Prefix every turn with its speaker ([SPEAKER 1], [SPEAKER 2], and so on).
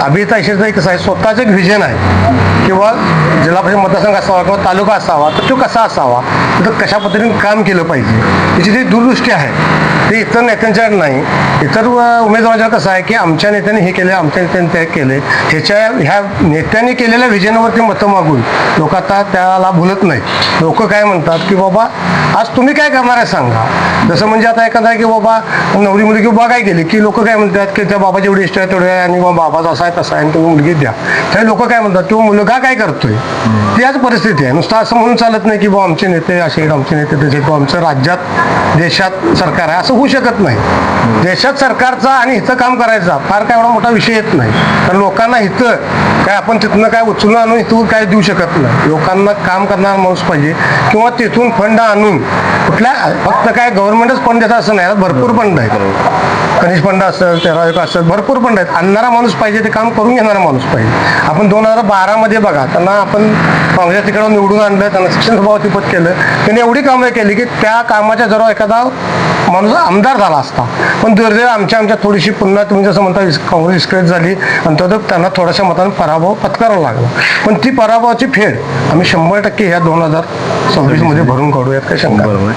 [SPEAKER 1] अभिता ईश्वरचं कसं आहे, स्वतःचं एक व्हिजन आहे किंवा जिल्हा परिषद मतदारसंघ असावा किंवा तालुका असावा तर तो कसा असावा, तर कशा पद्धतीने काम केलं पाहिजे याची जी दूरदृष्टी आहे ते इतर नेत्यांच्याकडे नाही. इतर उमेदवारांच्या कसं आहे की आमच्या नेत्यांनी हे केले, आमच्या नेत्यांनी ते केले, ह्या नेत्यांनी केलेल्या व्हिजनवरती मतं मागून लोक आता त्याला भुलत नाही. लोक काय म्हणतात की बाबा आज तुम्ही काय करणार आहे सांगा. जसं म्हणजे आता एखादा आहे की बाबा नवरी मुलगी बाबा काय केली की लोक काय म्हणतात की त्या बाबाची एवढी इष्ट आहे तेवढे आहे आणि बाबाचा असा आहे तसा आहे आणि तुम्ही मुलगी द्या. तर लोक काय म्हणतात तो मुलगा काय करतोय, ती आज परिस्थिती आहे. नुसतं असं म्हणून चालत नाही की बाबा आमचे नेते असे आहेत, आमचे नेते तसे, किंवा आमचं राज्यात देशात सरकार आहे असं होऊ शकत नाही. देशात सरकारचा आणि हिथं काम करायचा फार काय एवढा मोठा विषय येत नाही. कारण लोकांना हिथं काय आपण तिथनं काय उचलून आणून इथून काय देऊ शकत नाही. लोकांना काम करणारा माणूस पाहिजे किंवा तिथून फंड आणून कुठल्या फक्त काय गव्हर्नमेंटच फंड देतात असं नाही, भरपूर फंड आहेत. खनिज फंड असेल, तेराविक असेल, भरपूर फंड आहेत. आणणारा माणूस पाहिजे, ते काम करून घेणारा माणूस पाहिजे. आपण 2012 मध्ये बघा त्यांना आपण काँग्रेस तिकडे निवडून आणलं, त्यांना शिक्षण सभापती पद केलं, त्यांनी एवढी कामं केली की त्या कामाच्या जर एखादा माणूस आमदार झाला असता. पण दुर्दैव आमच्या थोडीशी पुन्हा तुम्ही जसं म्हणता काँग्रेस विस्कळीत झाली आणि त्यांना थोड्याशा मताने पराभव पत्करावा लागला. पण ती पराभवाची फेड आम्ही 100% ह्या 2026 मध्ये भरून काढूयात, काही शंका.